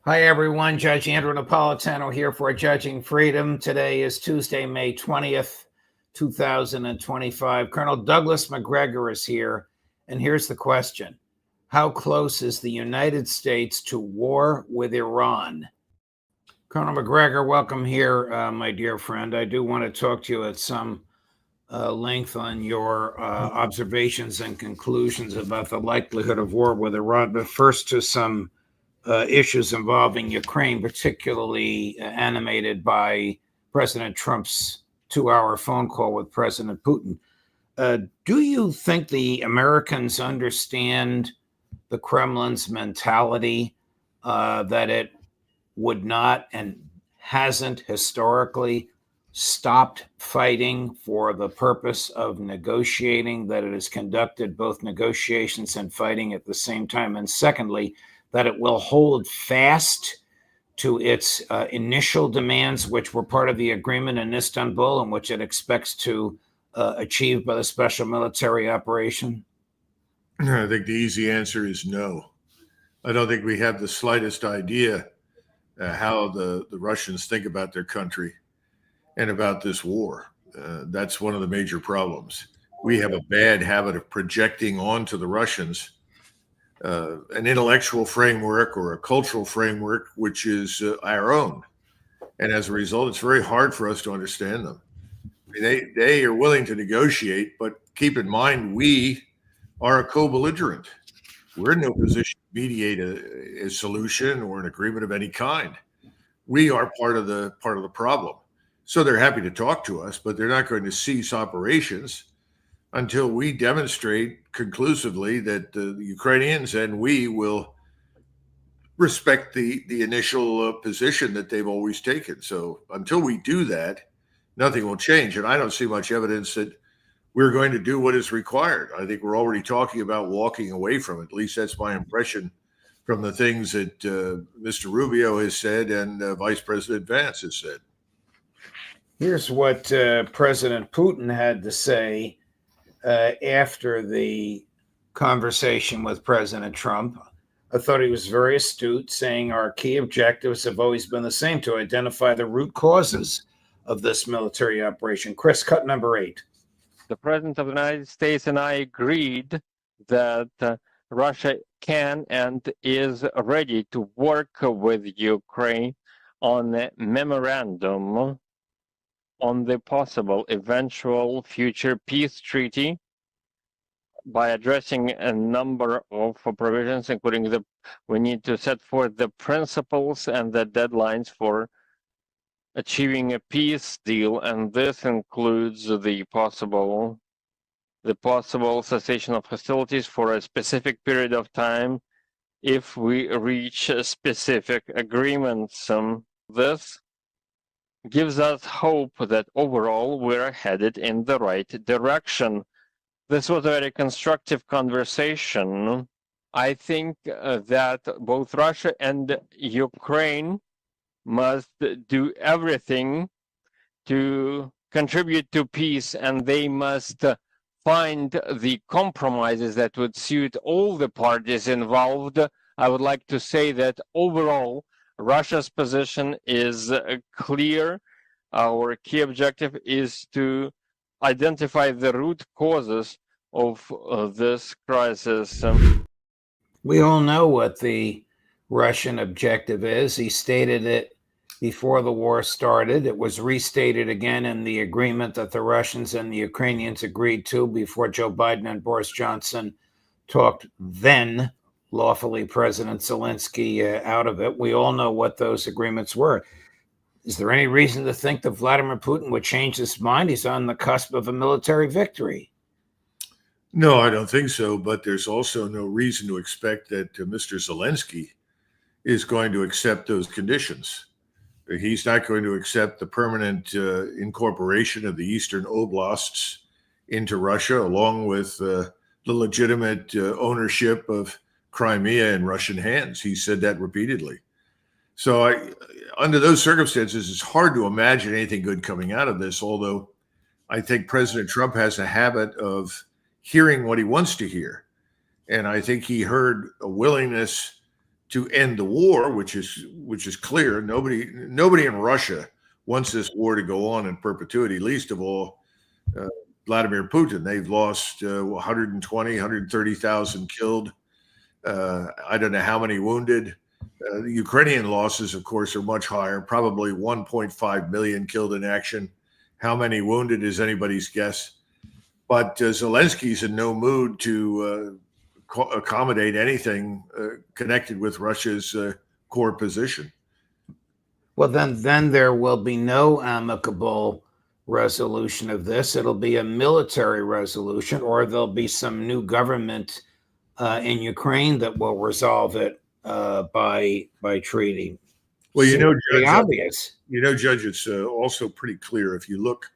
Hi, everyone. Judge Andrew Napolitano here for Judging Freedom. Today is Tuesday, May 20th, 2025. Colonel Douglas McGregor is here, and here's the question. How close is the United States to war with Iran? Colonel McGregor, welcome here, my dear friend. I do want to talk to you at some length on your observations and conclusions about the likelihood of war with Iran, but first to some issues involving Ukraine, particularly animated by President Trump's 2-hour phone call with President Putin. Do you think the Americans understand the Kremlin's mentality that it would not and hasn't historically stopped fighting for the purpose of negotiating, that it has conducted both negotiations and fighting at the same time? And secondly, that it will hold fast to its initial demands, which were part of the agreement in Istanbul and which it expects to achieve by the special military operation? I think the easy answer is no. I don't think we have the slightest idea how the Russians think about their country and about this war. That's one of the major problems. We have a bad habit of projecting onto the Russians an intellectual framework or a cultural framework which is our own. And as a result, it's very hard for us to understand them. I mean, they are willing to negotiate, but keep in mind, we are a co-belligerent. We're in no position to mediate a solution or an agreement of any kind. We are part of the problem. So they're happy to talk to us, but they're not going to cease operations until we demonstrate conclusively that the Ukrainians and we will respect the initial position that they've always taken. So until we do that, nothing will change. And I don't see much evidence that we're going to do what is required. I think we're already talking about walking away from it. At least that's my impression from the things that Mr. Rubio has said and Vice President Vance has said. Here's what President Putin had to say after the conversation with President Trump. I thought he was very astute, saying our key objectives have always been the same: to identify the root causes of this military operation. Chris, cut number 8. The President of the United States and I agreed that Russia can and is ready to work with Ukraine on a memorandum on the possible eventual future peace treaty by addressing a number of provisions, including we need to set forth the principles and the deadlines for achieving a peace deal, and this includes the possible cessation of hostilities for a specific period of time if we reach specific agreements. This gives us hope that overall we're headed in the right direction. This was a very constructive conversation. I think that both Russia and Ukraine must do everything to contribute to peace, and they must find the compromises that would suit all the parties involved. I would like to say that overall, Russia's position is clear. Our key objective is to identify the root causes of this crisis. We all know what the Russian objective is. He stated it before the war started. It was restated again in the agreement that the Russians and the Ukrainians agreed to before Joe Biden and Boris Johnson talked then lawfully President Zelensky out of it. We all know what those agreements were. Is there any reason to think that Vladimir Putin would change his mind? He's on the cusp of a military victory. No, I don't think so. But there's also no reason to expect that Mr. Zelensky is going to accept those conditions. He's not going to accept the permanent incorporation of the Eastern Oblasts into Russia, along with the legitimate ownership of Crimea in Russian hands. He said that repeatedly. So under those circumstances, it's hard to imagine anything good coming out of this, although I think President Trump has a habit of hearing what he wants to hear. And I think he heard a willingness to end the war, which is clear. Nobody in Russia wants this war to go on in perpetuity, least of all Vladimir Putin. They've lost 120, 130,000 killed. I don't know how many wounded. The Ukrainian losses, of course, are much higher, probably 1.5 million killed in action. How many wounded is anybody's guess. But Zelensky's in no mood to accommodate anything connected with Russia's core position. Well, then there will be no amicable resolution of this. It'll be a military resolution, or there'll be some new government in Ukraine that will resolve it by treaty. Well, Judge, obvious. Judge, it's also pretty clear if you look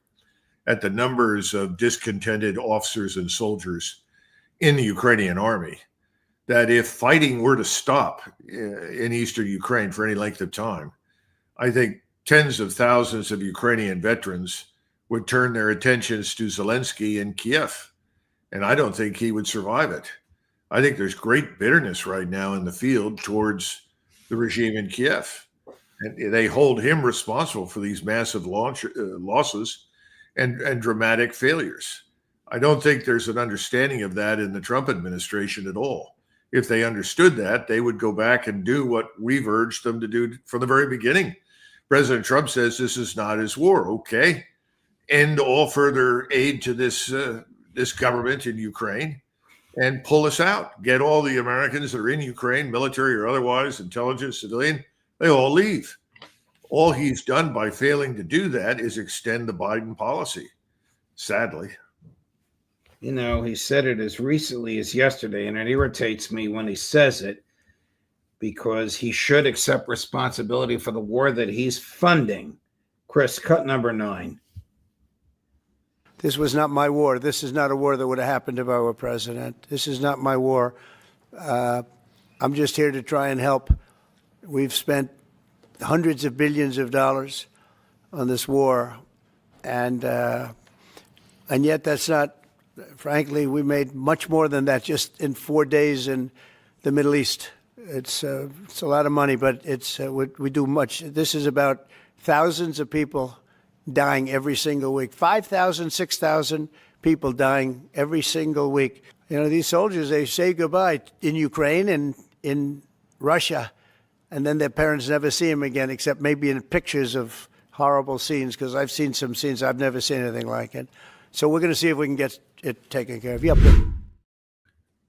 at the numbers of discontented officers and soldiers in the Ukrainian army, that if fighting were to stop in eastern Ukraine for any length of time, I think tens of thousands of Ukrainian veterans would turn their attentions to Zelensky in Kiev. And I don't think he would survive it. I think there's great bitterness right now in the field towards the regime in Kiev. And they hold him responsible for these massive losses and dramatic failures. I don't think there's an understanding of that in the Trump administration at all. If they understood that, they would go back and do what we've urged them to do from the very beginning. President Trump says this is not his war. Okay, end all further aid to this government in Ukraine and pull us out. Get all the Americans that are in Ukraine, military or otherwise, intelligence, civilian, they all leave. All he's done by failing to do that is extend the Biden policy, sadly. He said it as recently as yesterday, and it irritates me when he says it, because he should accept responsibility for the war that he's funding. Chris, cut number 9. This was not my war. This is not a war that would have happened if I were president. This is not my war. I'm just here to try and help. We've spent hundreds of billions of dollars on this war, and yet that's not, frankly, we made much more than that just in 4 days in the Middle East. It's a lot of money, but we do much. This is about thousands of people dying every single week. 5,000, 6,000 people dying every single week. These soldiers, they say goodbye in Ukraine and in Russia, and then their parents never see them again, except maybe in pictures of horrible scenes, because I've seen some scenes. I've never seen anything like it. So we're going to see if we can get it taken care of. Yep.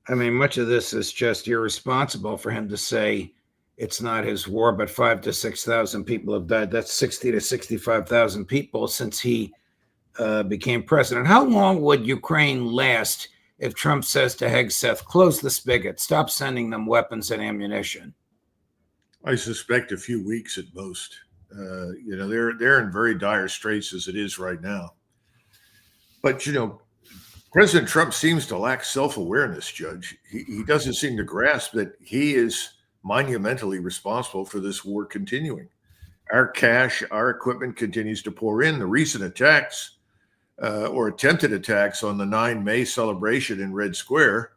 I mean, much of this is just irresponsible for him to say it's not his war, but 5,000 to 6,000 people have died. That's 60 to 65,000 people since he became president. How long would Ukraine last if Trump says to Hegseth, close the spigot, stop sending them weapons and ammunition? I suspect a few weeks at most. They're in very dire straits as it is right now. But, President Trump seems to lack self-awareness, Judge. He doesn't seem to grasp that he is monumentally responsible for this war continuing. Our cash, our equipment continues to pour in. The recent attacks or attempted attacks on the 9 May celebration in Red Square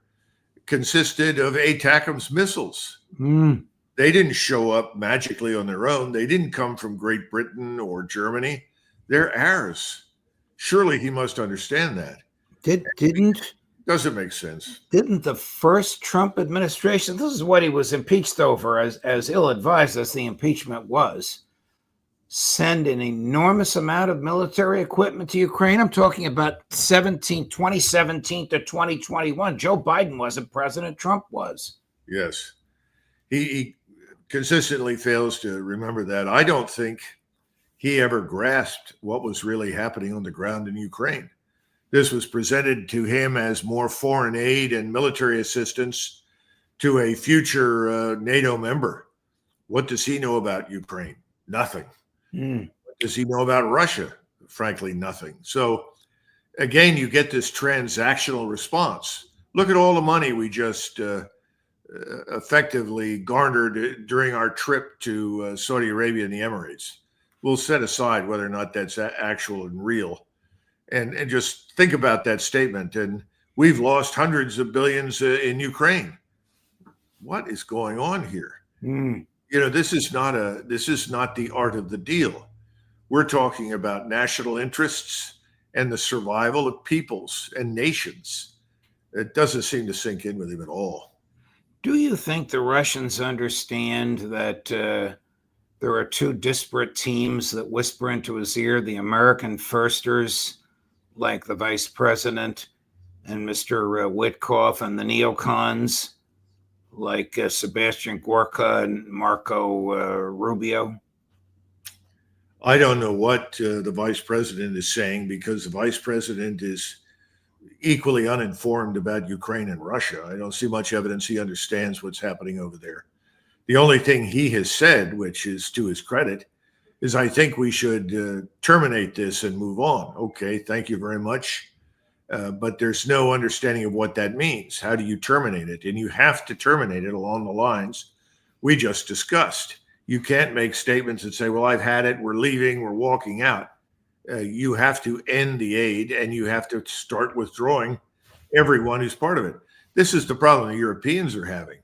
consisted of ATACMS missiles. They didn't show up magically on their own. They didn't come from Great Britain or Germany. They're ours. Surely he must understand that. Doesn't make sense. Didn't the first Trump administration, this is what he was impeached over, as ill-advised as the impeachment was, send an enormous amount of military equipment to Ukraine? I'm talking about 2017 to 2021. Joe Biden wasn't president, Trump was. Yes. He consistently fails to remember that. I don't think he ever grasped what was really happening on the ground in Ukraine. This was presented to him as more foreign aid and military assistance to a future NATO member. What does he know about Ukraine? Nothing. What does he know about Russia? Frankly, nothing. So again, you get this transactional response. Look at all the money we just effectively garnered during our trip to Saudi Arabia and the Emirates. We'll set aside whether or not that's actual and real. And just think about that statement. And we've lost hundreds of billions in Ukraine. What is going on here? Mm. This is not the art of the deal. We're talking about national interests and the survival of peoples and nations. It doesn't seem to sink in with him at all. Do you think the Russians understand that there are two disparate teams that whisper into his ear, the American firsters, like the vice president and Mr. Witkoff, and the neocons, like Sebastian Gorka and Marco Rubio? I don't know what the vice president is saying, because the vice president is equally uninformed about Ukraine and Russia. I don't see much evidence he understands what's happening over there. The only thing he has said, which is to his credit, is, I think we should terminate this and move on. Okay, thank you very much. But there's no understanding of what that means. How do you terminate it? And you have to terminate it along the lines we just discussed. You can't make statements that say, well, I've had it, we're leaving, we're walking out. You have to end the aid, and you have to start withdrawing everyone who's part of it. This is the problem the Europeans are having,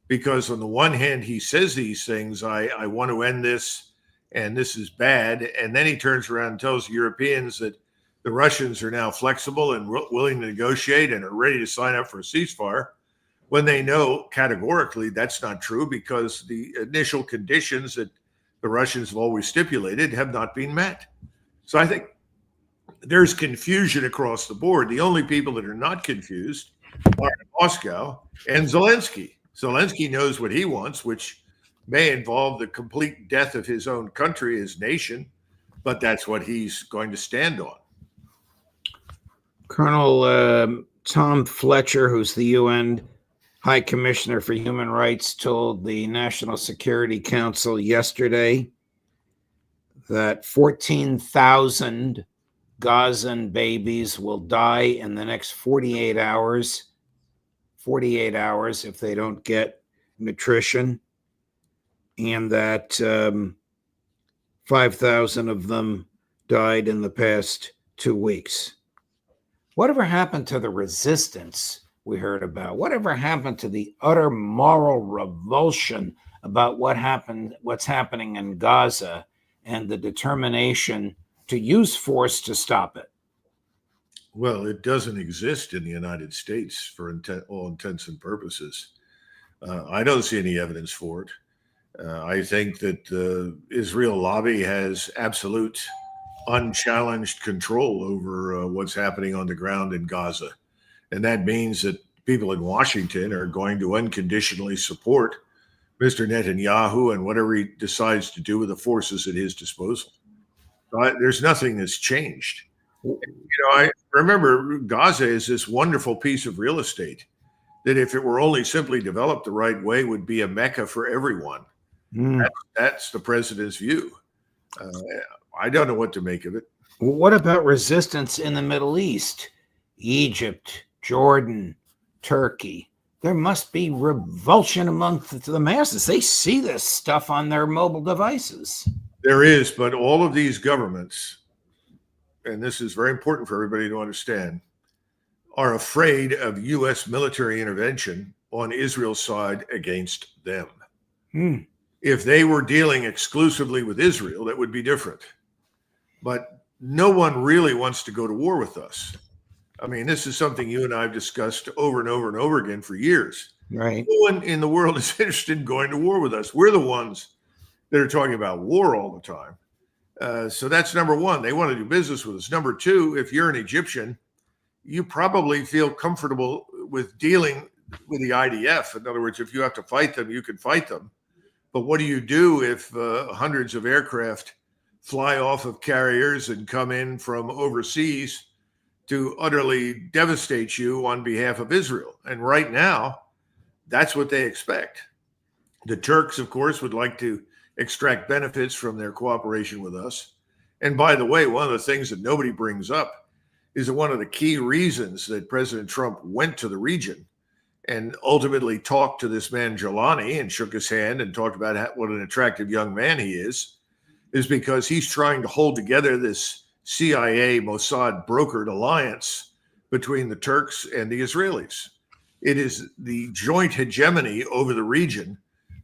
because on the one hand, he says these things, I want to end this, and this is bad. And then he turns around and tells the Europeans that the Russians are now flexible and willing to negotiate and are ready to sign up for a ceasefire, when they know categorically that's not true, because the initial conditions that the Russians have always stipulated have not been met. So I think there's confusion across the board. The only people that are not confused are Moscow and Zelensky. Zelensky knows what he wants, which may involve the complete death of his own country, his nation, but that's what he's going to stand on. Colonel Tom Fletcher, who's the UN High Commissioner for Human Rights, told the National Security Council yesterday that 14,000 Gazan babies will die in the next 48 hours if they don't get nutrition, and that 5,000 of them died in the past 2 weeks. Whatever happened to the resistance we heard about? Whatever happened to the utter moral revulsion about what's happening in Gaza, and the determination to use force to stop it? Well, it doesn't exist in the United States for all intents and purposes. I don't see any evidence for it. I think that the Israel lobby has absolute, unchallenged control over what's happening on the ground in Gaza. And that means that people in Washington are going to unconditionally support Mr. Netanyahu and whatever he decides to do with the forces at his disposal. There's nothing that's changed. I remember Gaza is this wonderful piece of real estate that, if it were only simply developed the right way, would be a mecca for everyone. That's the president's view. I don't know what to make of it. What about resistance in the Middle East? Egypt, Jordan, Turkey. There must be revulsion among the masses. They see this stuff on their mobile devices. There is, but all of these governments, and this is very important for everybody to understand, are afraid of U.S. military intervention on Israel's side against them. If they were dealing exclusively with Israel, that would be different. But no one really wants to go to war with us. I mean, this is something you and I have discussed over and over and over again for years. Right. No one in the world is interested in going to war with us. We're the ones that are talking about war all the time. So that's number one. They want to do business with us. Number two, if you're an Egyptian, you probably feel comfortable with dealing with the IDF. In other words, if you have to fight them, you can fight them. But what do you do if hundreds of aircraft fly off of carriers and come in from overseas to utterly devastate you on behalf of Israel? And right now, that's what they expect. The Turks, of course, would like to extract benefits from their cooperation with us. And by the way, one of the things that nobody brings up is that one of the key reasons that President Trump went to the region and ultimately talked to this man Jelani and shook his hand and talked about what an attractive young man he is because he's trying to hold together this CIA Mossad brokered alliance between the Turks and the Israelis. It is the joint hegemony over the region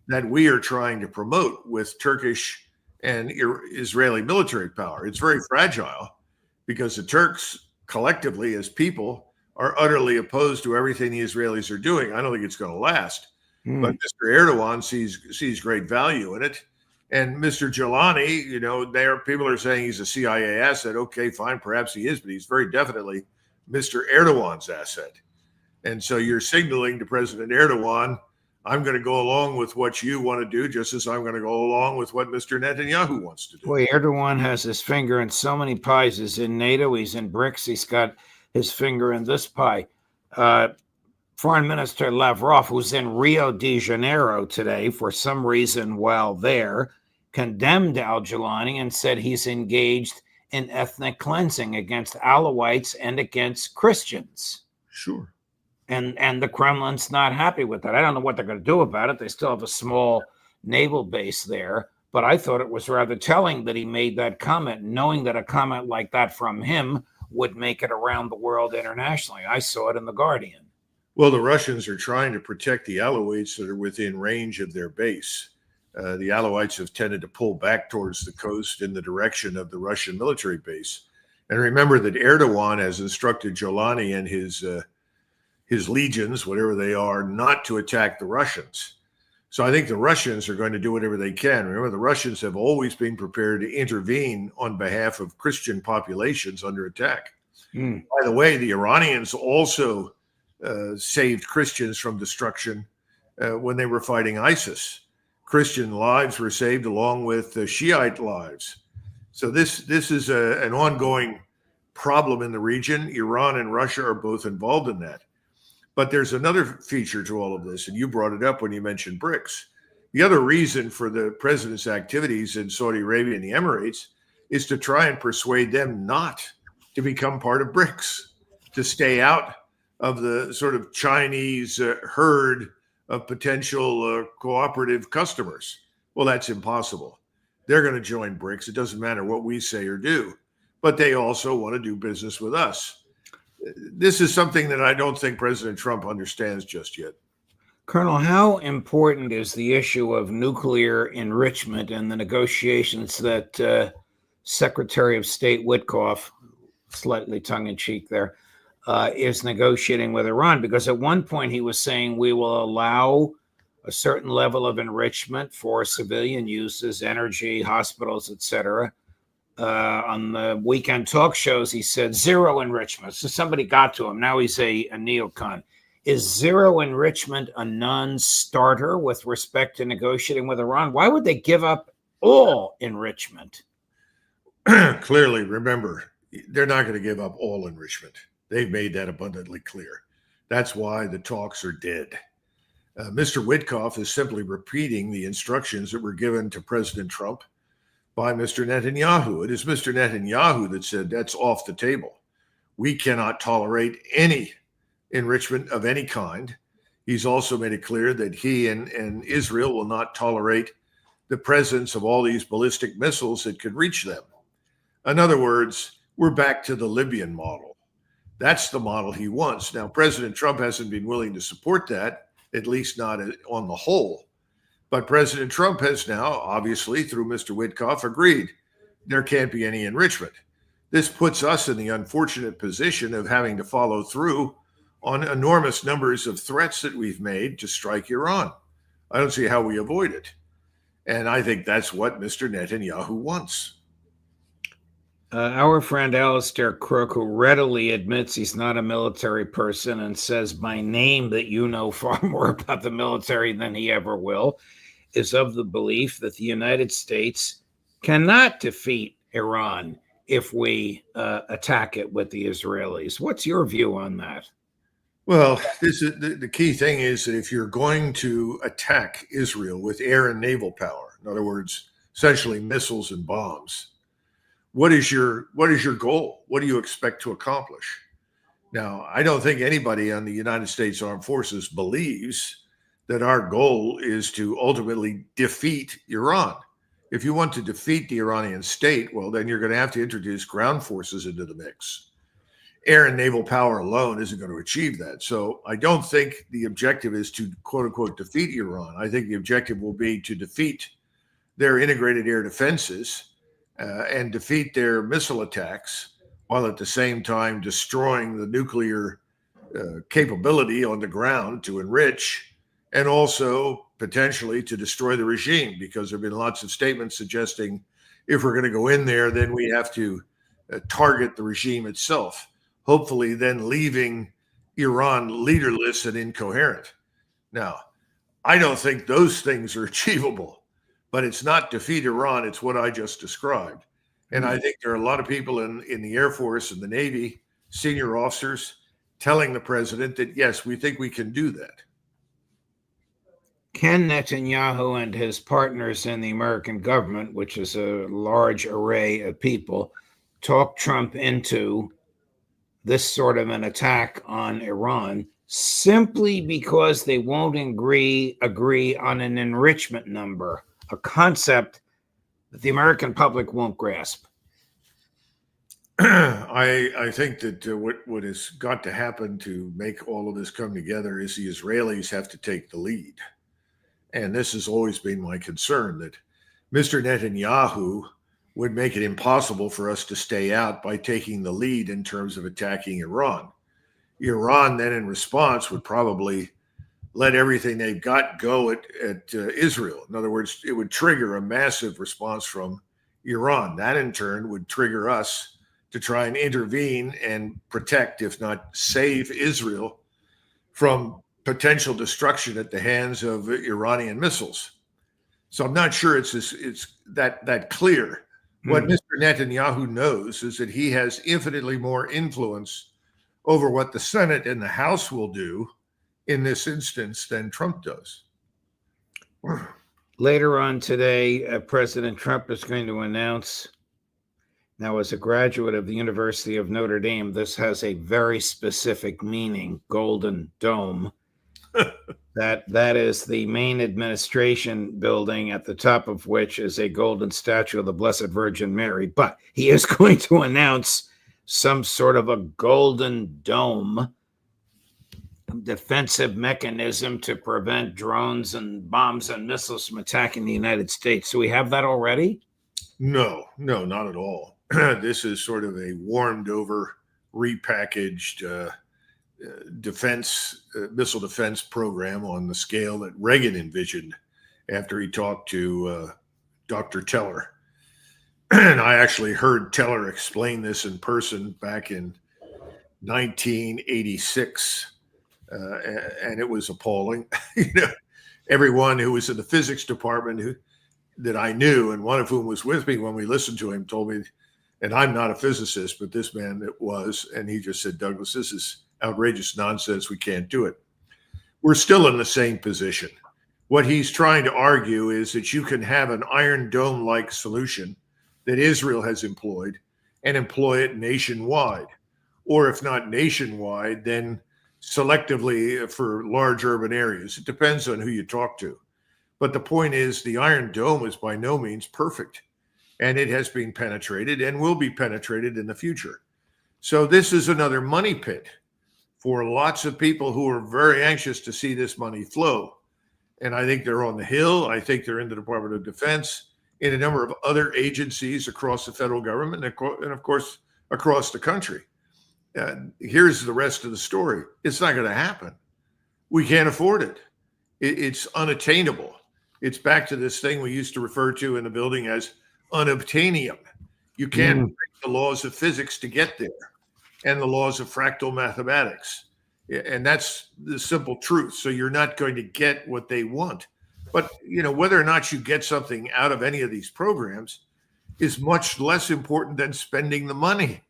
that we are trying to promote with Turkish and Israeli military power. It's very fragile because the Turks collectively as people are utterly opposed to everything the Israelis are doing. I don't think it's going to last. But Mr. Erdogan sees great value in it. And Mr. Jelani, people are saying he's a CIA asset. Okay, fine, perhaps he is, but he's very definitely Mr. Erdogan's asset. And so you're signaling to President Erdogan, I'm going to go along with what you want to do, just as I'm going to go along with what Mr. Netanyahu wants to do. Boy, Erdogan has his finger in so many pies. He's in NATO, he's in BRICS, he's got his finger in this pie. Foreign Minister Lavrov, who's in Rio de Janeiro today for some reason while there, condemned al-Jilani and said he's engaged in ethnic cleansing against Alawites and against Christians. Sure. And the Kremlin's not happy with that. I don't know what they're going to do about it. They still have a small naval base there. But I thought it was rather telling that he made that comment, knowing that a comment like that from him would make it around the world internationally. I saw it in The Guardian. Well, the Russians are trying to protect the Alawites that are within range of their base. The Alawites have tended to pull back towards the coast in the direction of the Russian military base. And remember that Erdogan has instructed Jolani and his legions, whatever they are, not to attack the Russians. So I think the Russians are going to do whatever they can. Remember, the Russians have always been prepared to intervene on behalf of Christian populations under attack. By the way, the Iranians also saved Christians from destruction when they were fighting ISIS. Christian lives were saved along with Shiite lives. So this is an ongoing problem in the region. Iran and Russia are both involved in that. But there's another feature to all of this, and you brought it up when you mentioned BRICS. The other reason for the president's activities in Saudi Arabia and the Emirates is to try and persuade them not to become part of BRICS, to stay out of the sort of Chinese herd of potential cooperative customers. Well, that's impossible. They're going to join BRICS. It doesn't matter what we say or do, but they also want to do business with us. This is something that I don't think President Trump understands just yet. Colonel, how important is the issue of nuclear enrichment and the negotiations that Secretary of State Witkoff, slightly tongue-in-cheek there, is negotiating with Iran? Because at one point he was saying we will allow a certain level of enrichment for civilian uses, energy, hospitals, etc. On the weekend talk shows, he said zero enrichment. So somebody got to him. Now he's a neocon. Is zero enrichment a non-starter with respect to negotiating with Iran? Why would they give up all enrichment? Clearly, remember, they're not going to give up all enrichment. They've made that abundantly clear. That's why the talks are dead. Mr. Witkoff is simply repeating the instructions that were given to President Trump by Mr. Netanyahu. It is Mr. Netanyahu that said that's off the table. We cannot tolerate any enrichment of any kind. He's also made it clear that he and Israel will not tolerate the presence of all these ballistic missiles that could reach them. In other words, we're back to the Libyan model. That's the model he wants. Now, President Trump hasn't been willing to support that, at least not on the whole. But President Trump has now, obviously, through Mr. Witkoff, agreed there can't be any enrichment. This puts us in the unfortunate position of having to follow through on enormous numbers of threats that we've made to strike Iran. I don't see how we avoid it. And I think that's what Mr. Netanyahu wants. Our friend Alistair Crook, who readily admits he's not a military person and says by name that you know far more about the military than he ever will, is of the belief that the United States cannot defeat Iran if we attack it with the Israelis. What's your view on that? Well, this is the key thing is that if you're going to attack Israel with air and naval power, in other words, essentially missiles and bombs, what is your goal? What do you expect to accomplish? Now, I don't think anybody on the United States Armed Forces believes that our goal is to ultimately defeat Iran. If you want to defeat the Iranian state, well, then you're going to have to introduce ground forces into the mix. air and naval power alone isn't going to achieve that. So I don't think the objective is to, quote unquote, defeat Iran. I think the objective will be to defeat their integrated air defenses and defeat their missile attacks, while at the same time destroying the nuclear capability on the ground to enrich, and also potentially to destroy the regime, because there have been lots of statements suggesting if we're going to go in there, then we have to target the regime itself, hopefully then leaving Iran leaderless and incoherent. Now, I don't think those things are achievable, but it's not defeat Iran. It's what I just described. And I think there are a lot of people in the Air Force and the Navy, senior officers, telling the president that, yes, we think we can do that. Can Netanyahu and his partners in the American government, which is a large array of people, talk Trump into this sort of an attack on Iran simply because they won't agree on an enrichment number, a concept that the American public won't grasp? I think that what has got to happen to make all of this come together is the Israelis have to take the lead. And this has always been my concern, that Mr. Netanyahu would make it impossible for us to stay out by taking the lead in terms of attacking Iran. Iran then in response would probably let everything they've got go at Israel. In other words, it would trigger a massive response from Iran. That in turn would trigger us to try and intervene and protect, if not save, Israel from potential destruction at the hands of Iranian missiles. So I'm not sure it's that clear. What Mr. Netanyahu knows is that he has infinitely more influence over what the Senate and the House will do in this instance than Trump does. Later on today, President Trump is going to announce, now as a graduate of the University of Notre Dame, this has a very specific meaning, Golden Dome. That is the main administration building, at the top of which is a golden statue of the Blessed Virgin Mary. But he is going to announce some sort of a golden dome defensive mechanism to prevent drones and bombs and missiles from attacking the United States. Do we have that already? No, not at all. This is sort of a warmed over, repackaged missile defense program on the scale that Reagan envisioned after he talked to Dr. Teller. And I actually heard Teller explain this in person back in 1986. And it was appalling. Everyone who was in the physics department that I knew, and one of whom was with me when we listened to him, told me, and I'm not a physicist, but this man it was, and he just said, Douglas, this is outrageous nonsense. We can't do it. We're still in the same position. What he's trying to argue is that you can have an Iron Dome-like solution that Israel has employed and employ it nationwide, or if not nationwide, then selectively for large urban areas. It depends on who you talk to. But the point is, the Iron Dome is by no means perfect, and it has been penetrated and will be penetrated in the future. So this is another money pit for lots of people who are very anxious to see this money flow. And I think they're on the Hill. I think they're in the Department of Defense, in a number of other agencies across the federal government, and of course, across the country. Here's the rest of the story. It's not going to happen. We can't afford it. It's unattainable. It's back to this thing we used to refer to in the building as unobtainium. You can't break the laws of physics to get there, and the laws of fractal mathematics. And that's the simple truth. So you're not going to get what they want. But, whether or not you get something out of any of these programs is much less important than spending the money.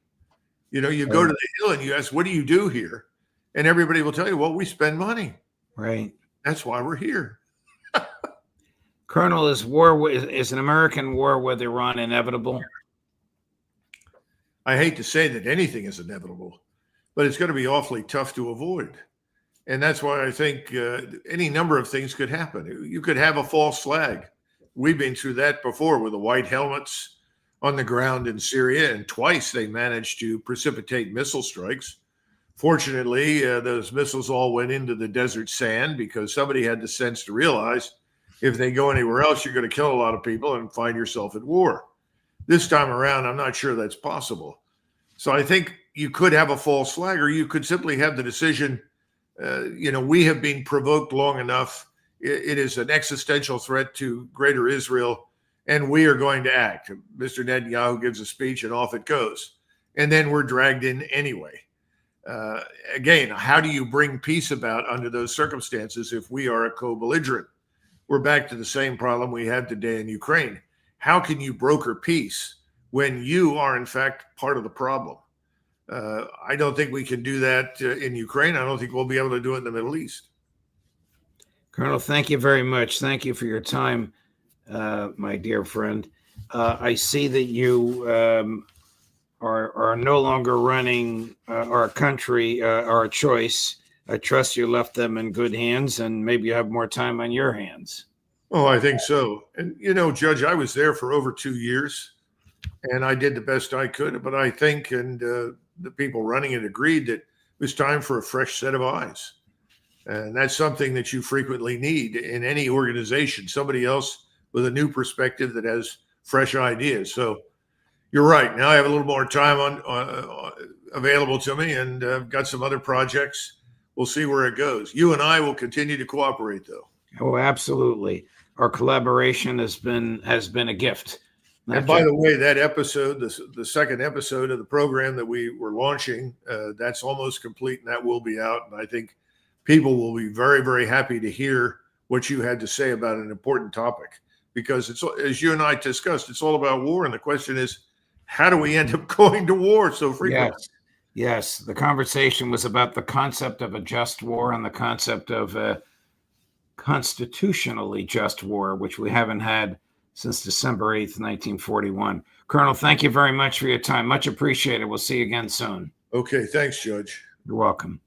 You go to the Hill and you ask, what do you do here? And everybody will tell you, well, we spend money. Right. That's why we're here. Colonel, is an American war with Iran inevitable? I hate to say that anything is inevitable, but it's going to be awfully tough to avoid. And that's why I think any number of things could happen. You could have a false flag. We've been through that before with the white helmets on the ground in Syria, and twice they managed to precipitate missile strikes. Fortunately, those missiles all went into the desert sand because somebody had the sense to realize if they go anywhere else, you're going to kill a lot of people and find yourself at war. This time around, I'm not sure that's possible. So I think you could have a false flag, or you could simply have the decision, we have been provoked long enough. It is an existential threat to greater Israel, and we are going to act. Mr. Netanyahu gives a speech and off it goes. And then we're dragged in anyway. Again, how do you bring peace about under those circumstances if we are a co-belligerent? We're back to the same problem we had today in Ukraine. How can you broker peace when you are, in fact, part of the problem? I don't think we can do that in Ukraine. I don't think we'll be able to do it in the Middle East. Colonel, thank you very much. Thank you for your time, my dear friend. I see that you are no longer running our country, our choice. I trust you left them in good hands, and maybe you have more time on your hands. Oh, I think so. And, Judge, I was there for over 2 years, and I did the best I could. But I think, and the people running it agreed, that it was time for a fresh set of eyes. And that's something that you frequently need in any organization, somebody else with a new perspective that has fresh ideas. So you're right. Now I have a little more time on available to me, and I've got some other projects. We'll see where it goes. You and I will continue to cooperate, though. Oh, absolutely. Our collaboration has been a gift. And by the way, that episode, the second episode of the program that we were launching, that's almost complete, and that will be out. And I think people will be very, very happy to hear what you had to say about an important topic, because it's, as you and I discussed, it's all about war. And the question is, how do we end up going to war so frequently? Yes. The conversation was about the concept of a just war and the concept of a constitutionally just war, which we haven't had since December 8th, 1941. Colonel, thank you very much for your time. Much appreciated. We'll see you again soon. Okay. Thanks, Judge. You're welcome.